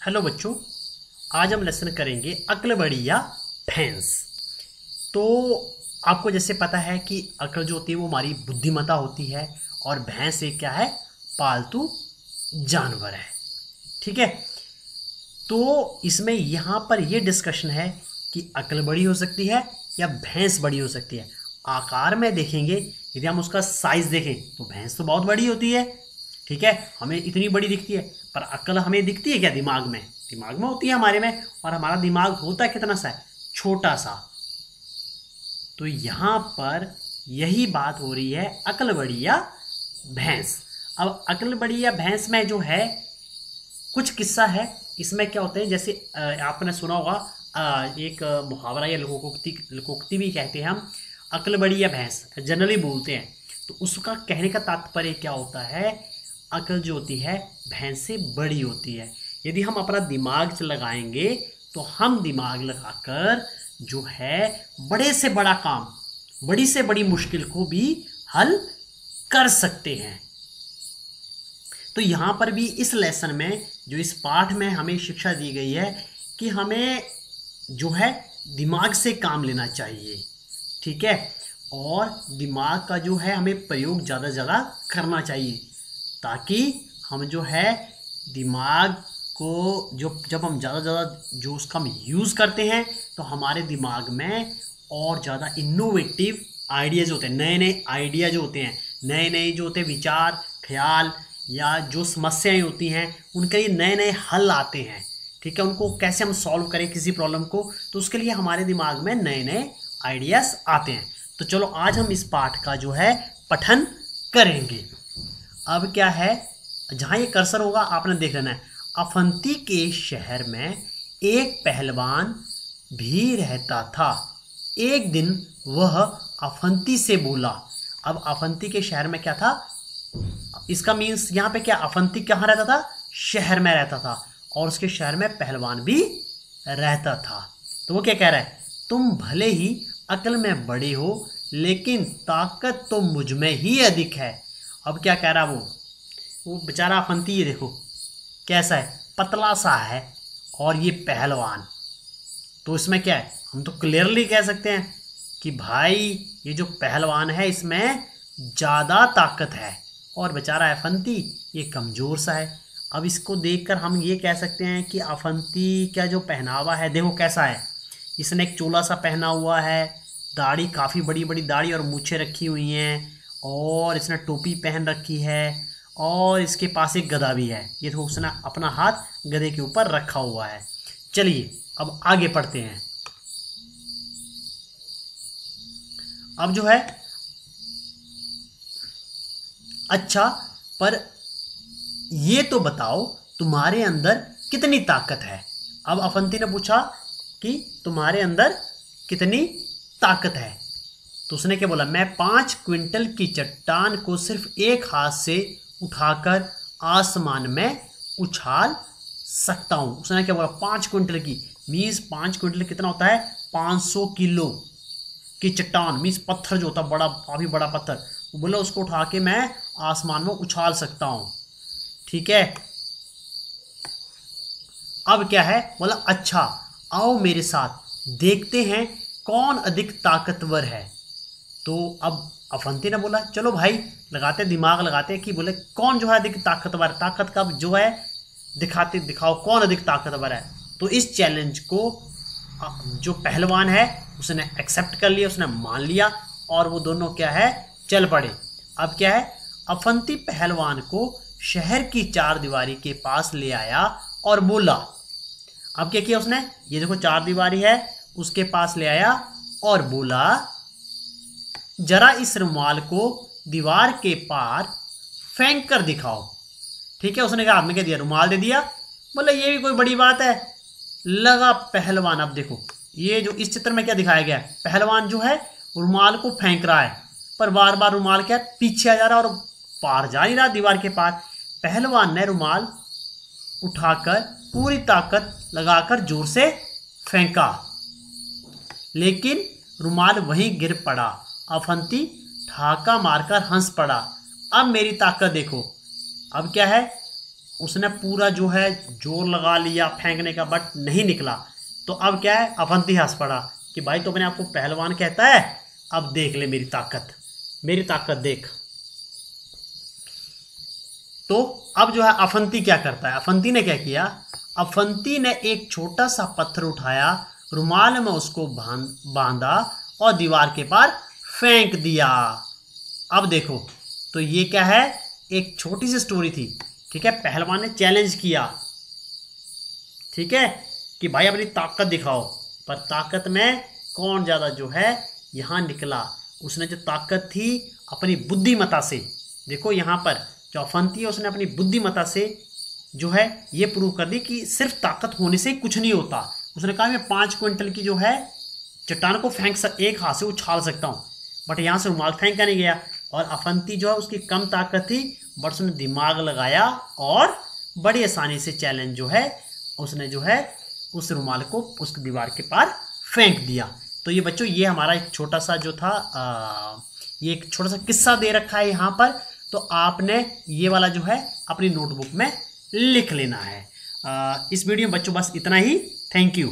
Hello बच्चों, आज हम लेसन करेंगे अक्ल बड़ी या भैंस। तो आपको जैसे पता है कि अक्ल जो होती है वो हमारी बुद्धिमत्ता होती है और भैंस एक क्या है, पालतू जानवर है। ठीक है, तो इसमें यहाँ पर ये डिस्कशन है कि अक्ल बड़ी हो सकती है या भैंस बड़ी हो सकती है। आकार में देखेंगे, यदि हम उसका साइज देखें तो भैंस तो बहुत बड़ी होती है। ठीक है, हमें इतनी बड़ी दिखती है, पर अक्ल हमें दिखती है क्या? दिमाग में, दिमाग में होती है हमारे में, और हमारा दिमाग होता है कितना सा है, छोटा सा। तो यहाँ पर यही बात हो रही है, अक्ल बड़ी या भैंस। अब अक्ल बड़ी या भैंस में जो है कुछ किस्सा है। इसमें क्या होते हैं, जैसे आपने सुना होगा एक मुहावरा या लोकोक्ति भी कहते हैं हम, अक्ल बड़ी या भैंस जनरली बोलते हैं। तो उसका कहने का तात्पर्य क्या होता है, अक्ल जो होती है भैंस से बड़ी होती है। यदि हम अपना दिमाग लगाएंगे तो हम दिमाग लगाकर जो है बड़े से बड़ा काम, बड़ी से बड़ी मुश्किल को भी हल कर सकते हैं। तो यहाँ पर भी इस लेसन में, जो इस पाठ में हमें शिक्षा दी गई है कि हमें जो है दिमाग से काम लेना चाहिए। ठीक है, और दिमाग का जो है हमें प्रयोग ज़्यादा ज़्यादा करना चाहिए, ताकि हम जो है दिमाग को जब हम ज़्यादा ज़्यादा जो उसका हम यूज़ करते हैं तो हमारे दिमाग में और ज़्यादा इनोवेटिव आइडियाज़ होते हैं, नए नए आइडिया जो होते हैं, नए नए जो होते हैं विचार, ख्याल या जो समस्याएं होती हैं, उनके लिए नए नए हल आते हैं। ठीक है, उनको कैसे हम सॉल्व करें किसी प्रॉब्लम को, तो उसके लिए हमारे दिमाग में नए नए आइडियाज़ आते हैं। तो चलो आज हम इस पाठ का जो है पठन करेंगे। अब क्या है, जहाँ ये कर्सर होगा आपने देख लेना है। अफंती के शहर में एक पहलवान भी रहता था। एक दिन वह अफंती से बोला। अब अफंती के शहर में क्या था, इसका मीन्स यहाँ पे क्या, अफंती कहाँ रहता था, शहर में रहता था, और उसके शहर में पहलवान भी रहता था। तो वो क्या कह रहा है, तुम भले ही अक्ल में बड़े हो लेकिन ताकत तो मुझ में ही अधिक है। अब क्या कह रहा वो बेचारा अफंती, ये देखो कैसा है, पतला सा है, और ये पहलवान। तो इसमें क्या है, हम तो क्लियरली कह सकते हैं कि भाई ये जो पहलवान है इसमें ज़्यादा ताकत है, और बेचारा अफंती ये कमज़ोर सा है। अब इसको देखकर हम ये कह सकते हैं कि अफंती का जो पहनावा है देखो कैसा है, इसने एक चोला सा पहना हुआ है, दाढ़ी काफ़ी बड़ी बड़ी दाढ़ी और मूछें रखी हुई हैं, और इसने टोपी पहन रखी है, और इसके पास एक गदा भी है। ये तो उसने अपना हाथ गधे के ऊपर रखा हुआ है। चलिए अब आगे पढ़ते हैं। अब जो है, अच्छा पर ये तो बताओ तुम्हारे अंदर कितनी ताकत है। अब अफंती ने पूछा कि तुम्हारे अंदर कितनी ताकत है। तो उसने क्या बोला, मैं 5 क्विंटल की चट्टान को सिर्फ एक हाथ से उठाकर आसमान में उछाल सकता हूँ। उसने क्या बोला, 5 क्विंटल की, मीन्स 5 क्विंटल कितना होता है, 500 किलो की चट्टान, मीन्स पत्थर जो होता है बड़ा, काफ़ी बड़ा पत्थर, वो बोला उसको उठा के मैं आसमान में उछाल सकता हूँ। ठीक है, अब क्या है, बोला अच्छा आओ मेरे साथ देखते हैं कौन अधिक ताकतवर है। तो अब अफंती ने बोला चलो भाई लगाते, दिमाग लगाते हैं कि बोले कौन जो है अधिक ताकतवर, ताकत का जो है दिखाओ कौन अधिक ताकतवर है। तो इस चैलेंज को जो पहलवान है उसने एक्सेप्ट कर लिया, उसने मान लिया, और वो दोनों क्या है, चल पड़े। अब क्या है, अफंती पहलवान को शहर की 4 दीवारी के पास ले आया और बोला। अब क्या किया उसने, ये देखो 4 दीवारी है, उसके पास ले आया और बोला जरा इस रुमाल को दीवार के पार फेंक कर दिखाओ। ठीक है, उसने कहा आपने क्या दिया, रुमाल दे दिया। बोला ये भी कोई बड़ी बात है, लगा पहलवान। अब देखो ये जो इस चित्र में क्या दिखाया गया है, पहलवान जो है रुमाल को फेंक रहा है, पर बार बार रुमाल क्या पीछे आ जा रहा और पार जा नहीं रहा दीवार के पार। पहलवान ने रुमाल उठाकर पूरी ताकत लगाकर जोर से फेंका, लेकिन रुमाल वहीं गिर पड़ा। अफंती ठहाका मारकर हंस पड़ा। अब मेरी ताकत देखो। अब क्या है, उसने पूरा जो है जोर लगा लिया फेंकने का, बट नहीं निकला। तो अब क्या है, अवंती हंस पड़ा कि भाई तो अपने आप को पहलवान कहता है, अब देख ले मेरी ताकत देख। तो अब जो है अफंती क्या करता है, अफंती ने क्या किया, अफंती ने एक छोटा सा पत्थर उठाया, रुमाल में उसको बांधा और दीवार के पार फेंक दिया। अब देखो, तो ये क्या है, एक छोटी सी स्टोरी थी, ठीक है। पहलवान ने चैलेंज किया, ठीक है, कि भाई अपनी ताकत दिखाओ, पर ताकत में कौन ज्यादा जो है यहां निकला। उसने जो ताकत थी अपनी बुद्धिमत्ता से, देखो यहां पर जो अफंती है उसने अपनी बुद्धिमत्ता से जो है ये प्रूव कर दी कि सिर्फ ताकत होने से कुछ नहीं होता। उसने कहा मैं 5 क्विंटल की जो है चट्टान को एक हाथ से उछाल सकता हूँ, बट यहाँ से रुमाल फेंका नहीं गया। और अफंती जो है उसकी कम ताकत थी, बट उसने दिमाग लगाया और बड़ी आसानी से चैलेंज जो है उसने जो है उस रुमाल को उस दीवार के पार फेंक दिया। तो ये बच्चों, ये हमारा एक छोटा सा जो था ये एक छोटा सा किस्सा दे रखा है यहाँ पर। तो आपने ये वाला जो है अपनी नोटबुक में लिख लेना है। इस वीडियो में बच्चों बस इतना ही। Thank you.